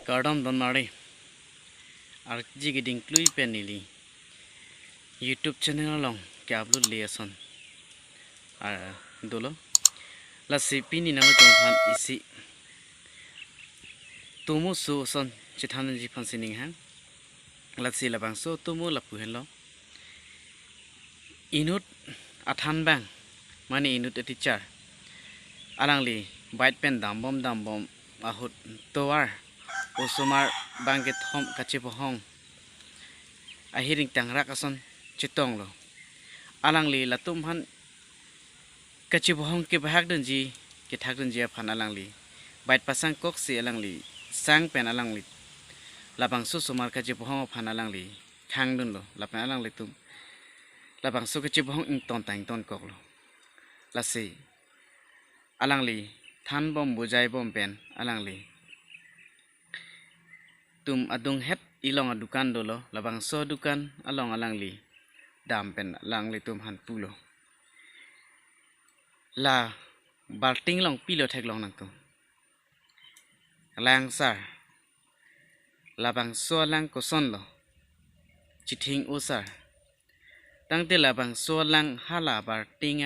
Cardom don mari arji giding klui penili YouTube channel long ke upload liason dolo la sipini nang tong phan isi tumu su son chithan ji phan sining han la si la bang so tumu la pu hen lo inut athan bang mani inut a teacher alangli bite pen dam bom ahut towar usumar bangke thom kachi pohong ahiring tangra kason chitong lo alangli latum han kachi pohong ke bahak dunji ke thak dunji phan alangli bite pasang kok si alangli sang pen alangli labang su sumar kachi pohong phan alangli khang dun lo lapan alangli tum labang su kachi pohong ing ton tang ton kok lo lasi alangli than bom bujai bom pen alangli tum adung het ilong adukan dolo labang so dukan along alangli dam pen alangli tum han pulo la balting long pilo thek long nang tum lang sar labang so lang ko son lo chithing usar tangte labang so lang hala bar ting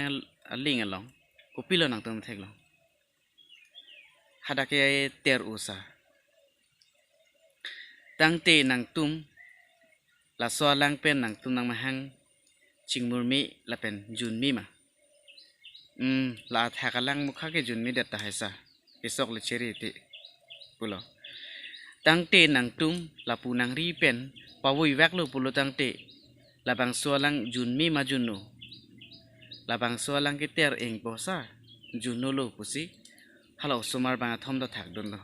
aling along ko pilo nang tum thek long hadake ter usar tangte nang tum la so lang pen nang tum nang mahang chingmurmi la pen junmi ma la thakalang mukha ke junmi data haisa isok le cheri ti pulo tangte nang tum la punang ri pen pawui wak lo pulo tangte labang so lang junmi ma junno labang so lang ke ter eng posa junno lo pusi halo sumar bang thom da thak dun lo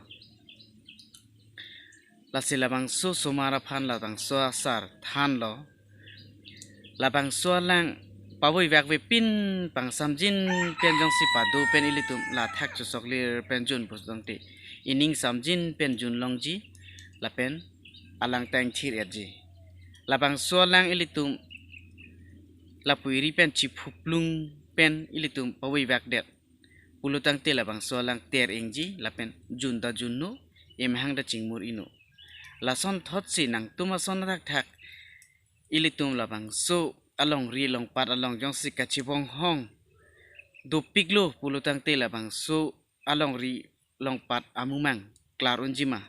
lasi labang so sumara phan labang so sar than lo labang so lang pawui wak we pin pang samjin pen jong si padu pen ilitum la thak chu soklir pen jun pus dong ti ining samjin pen jun longji la pen alang tang thir etji labang so lang ilitum la puiri pen chi phuplung pen ilitum pawui wak det pulutang te labang so lang ter engji la pen jun da junno emhang da chingmur ino lason thot si nang tuma son rak thak ilitum labang so along ri long pat along jong si kachibong hong do piglo pulutang te labang so along ri long pat amumang klar unjima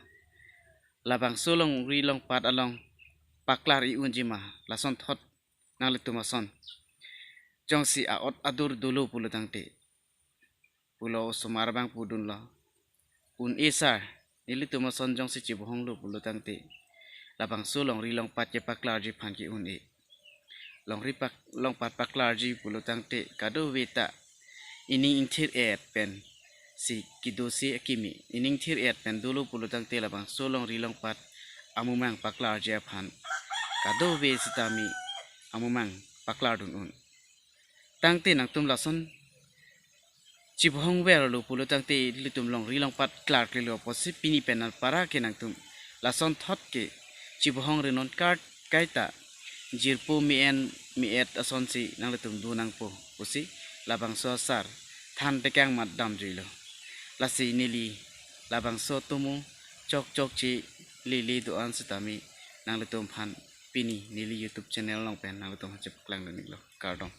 labang so long ri long pat along paklar I unjima lason thot nang lituma son jong si aot adur dulu pulutang te pulo sumar bang pudun lo un isar ilituma son jong si chibohong lo pulutang te labang so long ri long pat ke paklarji phan ki un e long pat paklarji pulutang te kado weta ining inthir et pen si kidosi akimi ining thir et pen dulu pulutang te labang so long ri long pat amumang paklarji phan kado we sitami amumang paklar dun un tangte nang tum lason chibohong wer lo pulutang te litum long ri long pat klar ke lo posi pini penal para ke nang tum lason thot ke chibohong renon card kaita jirpo mi et ason si nang litum du nang po posi labang so sar than te kang mat dam jilo lasi nili labang so tumu chok chi li do an sitami nang litum phan pini nili YouTube channel long pen nang litum chep klang ni lo cardom